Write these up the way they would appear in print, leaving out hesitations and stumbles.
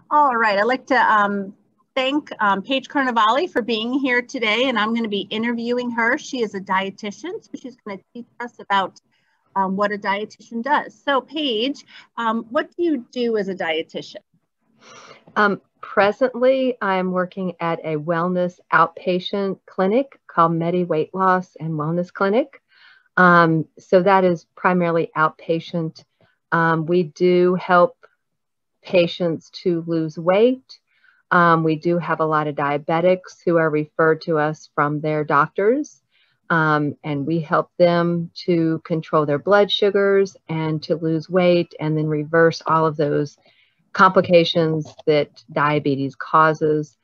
All right, I'd like to thank Paige Carnevale for being here today, and I'm going to be interviewing her. She is a dietitian, so she's going to teach us about what a dietitian does. So Paige, what do you do as a dietitian? Presently, I'm working at a wellness outpatient clinic called Medi Weight Loss and Wellness Clinic. So that is primarily outpatient. We do help patients to lose weight. We do have a lot of diabetics who are referred to us from their doctors, and we help them to control their blood sugars and to lose weight and then reverse all of those complications that diabetes causes.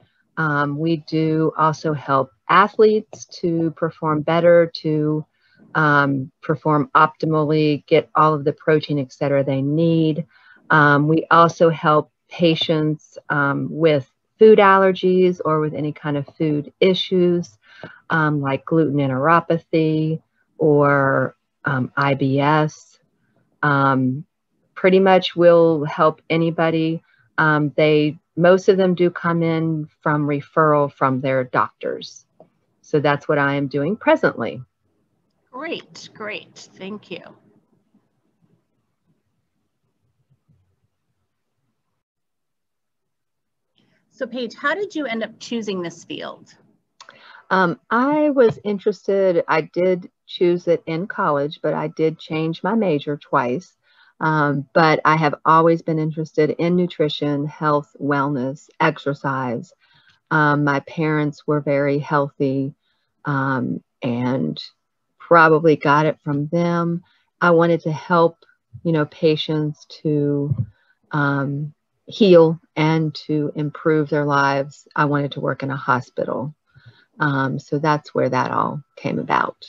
We do also help athletes to perform better, to perform optimally, get all of the protein, et cetera, they need. We also help patients with food allergies or with any kind of food issues, like gluten enteropathy or IBS. Pretty much will help anybody. Most of them do come in from referral from their doctors. So that's what I am doing presently. Great, great. Thank you. So Paige, how did you end up choosing this field? I was interested, I did choose it in college, but I did change my major twice. But I have always been interested in nutrition, health, wellness, exercise. My parents were very healthy, and probably got it from them. I wanted to help, patients to heal and to improve their lives. I wanted to work in a hospital. So that's where that all came about.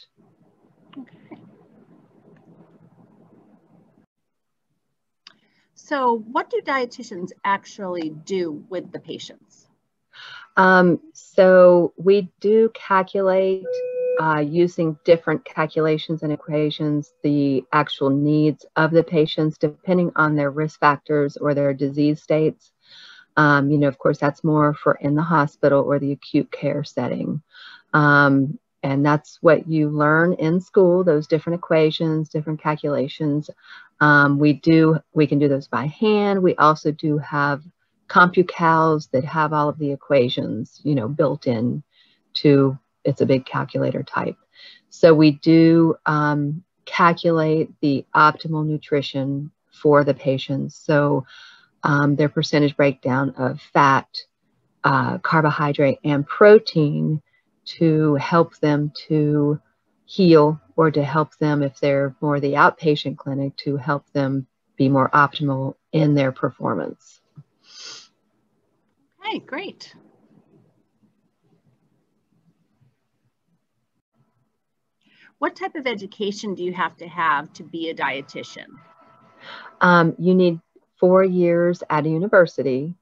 Okay. So what do dietitians actually do with the patients? So we do calculate using different calculations and equations the actual needs of the patients depending on their risk factors or their disease states. Of course, that's more for in the hospital or the acute care setting. And that's what you learn in school, those different equations, different calculations. We can do those by hand. We also do have CompuCals that have all of the equations, built in to, it's a big calculator type. So we do calculate the optimal nutrition for the patients. So their percentage breakdown of fat, carbohydrate, and protein to help them to heal, or to help them, if they're more the outpatient clinic, to help them be more optimal in their performance. Okay, great. What type of education do you have to be a dietitian? You need 4 years at a university,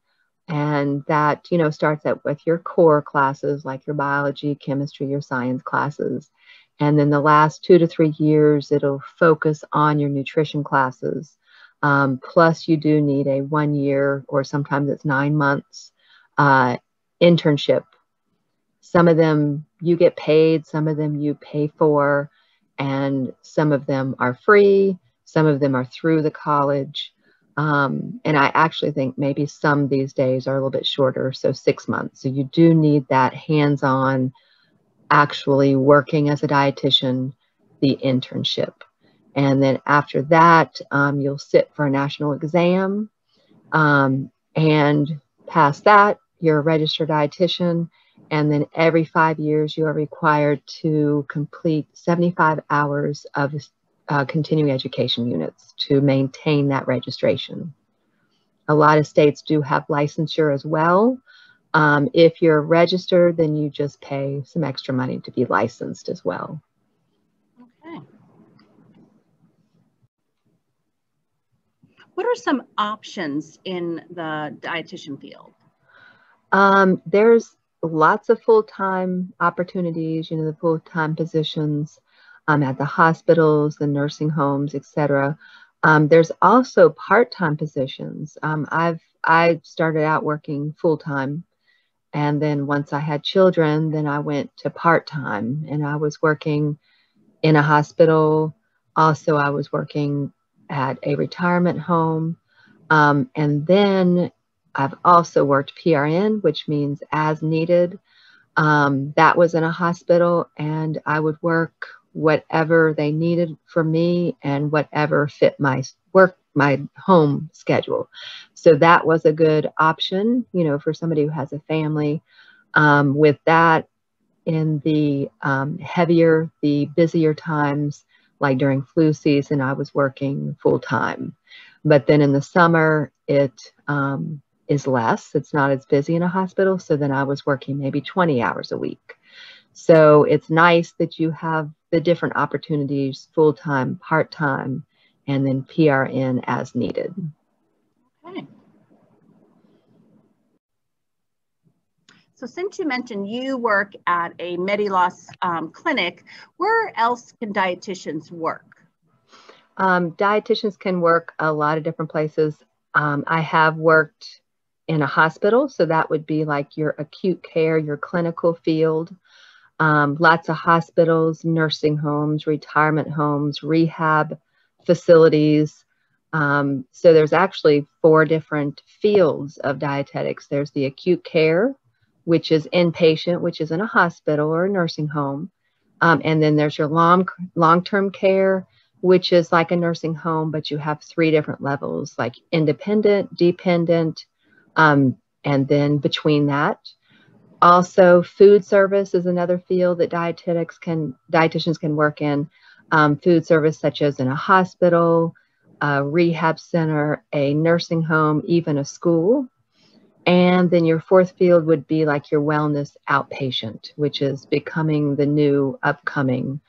and that, starts out with your core classes like your biology, chemistry, your science classes. And then the last 2 to 3 years, it'll focus on your nutrition classes. Plus you do need a 1 year, or sometimes it's 9 months, internship. Some of them you get paid, some of them you pay for, and some of them are free, some of them are through the college. And I actually think maybe some these days are a little bit shorter, so 6 months. So you do need that hands-on, actually working as a dietitian, the internship. And then after that, you'll sit for a national exam, and pass that, you're a registered dietitian. And then every 5 years, you are required to complete 75 hours of continuing education units to maintain that registration. A lot of states do have licensure as well. If you're registered, then you just pay some extra money to be licensed as well. Okay. What are some options in the dietitian field? There's lots of full-time opportunities, the full-time positions at the hospitals, the nursing homes, etc. There's also part-time positions. I started out working full-time, and then once I had children, then I went to part-time, and I was working in a hospital. Also, I was working at a retirement home. And then I've also worked PRN, which means as needed. That was in a hospital, and I would work whatever they needed from me and whatever fit my home schedule. So that was a good option, you know, for somebody who has a family. With that, in the the busier times, like during flu season, I was working full time. But then in the summer, it is less. It's not as busy in a hospital. So then I was working maybe 20 hours a week. So it's nice that you have the different opportunities, full time, part time, and then PRN as needed. Okay. So since you mentioned you work at a Mediloss clinic, where else can dietitians work? Dietitians can work a lot of different places. I have worked in a hospital, so that would be like your acute care, your clinical field. Lots of hospitals, nursing homes, retirement homes, rehab facilities. So there's actually 4 different fields of dietetics. There's the acute care, which is inpatient, which is in a hospital or a nursing home. And then there's your long-term care, which is like a nursing home, but you have 3 different levels, like independent, dependent, and then between that. Also, food service is another field that dietitians can work in. Food service such as in a hospital, a rehab center, a nursing home, even a school. And then your 4th field would be like your wellness outpatient, which is becoming the new upcoming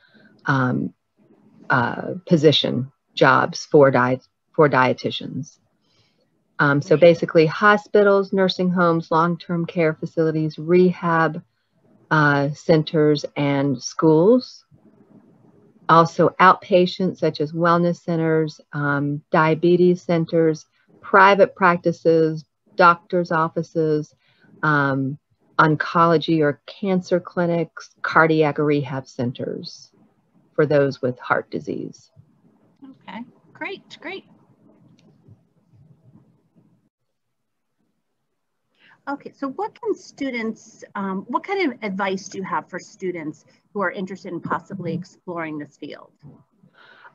position jobs for dietitians. So basically hospitals, nursing homes, long-term care facilities, rehab centers, and schools. Also outpatients such as wellness centers, diabetes centers, private practices, doctor's offices, oncology or cancer clinics, cardiac rehab centers for those with heart disease. Okay, great, great. Okay, so what can students, what kind of advice do you have for students who are interested in possibly exploring this field?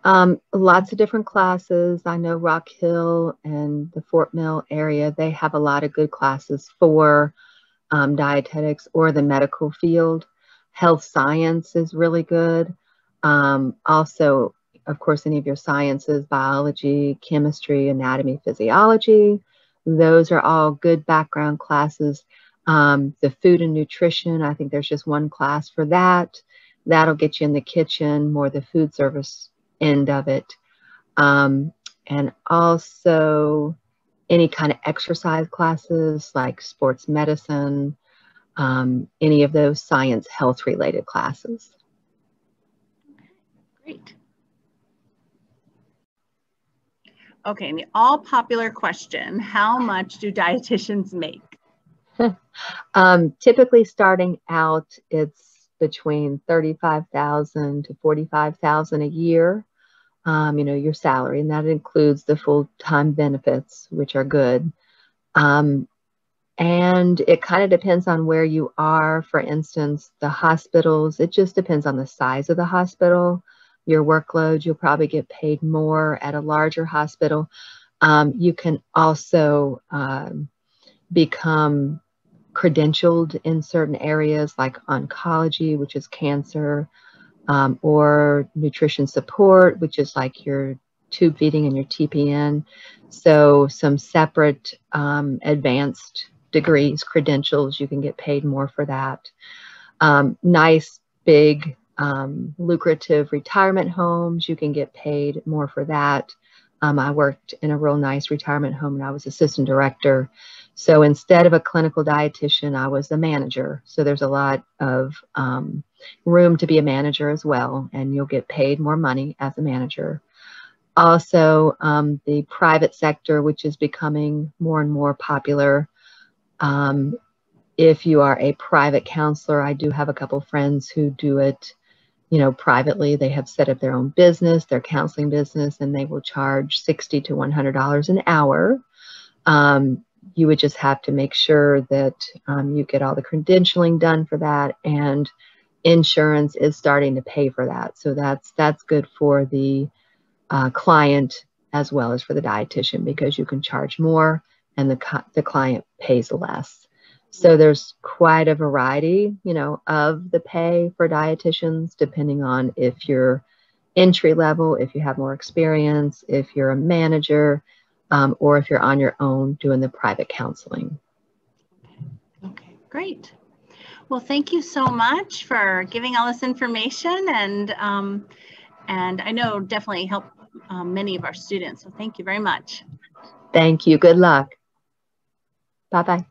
Lots of different classes. I know Rock Hill and the Fort Mill area, they have a lot of good classes for dietetics or the medical field. Health science is really good. Also, of course, any of your sciences, biology, chemistry, anatomy, physiology, those are all good background classes. The food and nutrition, I think there's just one class for that. That'll get you in the kitchen, more the food service end of it. And also any kind of exercise classes like sports medicine, any of those science health related classes. Great. Okay, and the all popular question, how much do dietitians make? Typically starting out, it's between $35,000 to $45,000 a year, you know, your salary, and that includes the full-time benefits, which are good. And it kind of depends on where you are. For instance, the hospitals, it just depends on the size of the hospital. Your workload, you'll probably get paid more at a larger hospital. You can also become credentialed in certain areas like oncology, which is cancer, or nutrition support, which is like your tube feeding and your TPN. So some separate advanced degrees, credentials, you can get paid more for that. Nice, big, lucrative retirement homes, you can get paid more for that. I worked in a real nice retirement home and I was assistant director. So instead of a clinical dietitian, I was a manager. So there's a lot of room to be a manager as well, and you'll get paid more money as a manager. Also, the private sector, which is becoming more and more popular. If you are a private counselor, I do have a couple friends who do it, you know, privately. They have set up their own business, their counseling business, and they will charge $60 to $100 an hour. You would just have to make sure that you get all the credentialing done for that, and insurance is starting to pay for that. So that's good for the client as well as for the dietitian, because you can charge more and the client pays less. So there's quite a variety, you know, of the pay for dietitians, depending on if you're entry level, if you have more experience, if you're a manager, or if you're on your own doing the private counseling. Okay, great. Well, thank you so much for giving all this information, and I know definitely helped many of our students. So thank you very much. Thank you. Good luck. Bye-bye.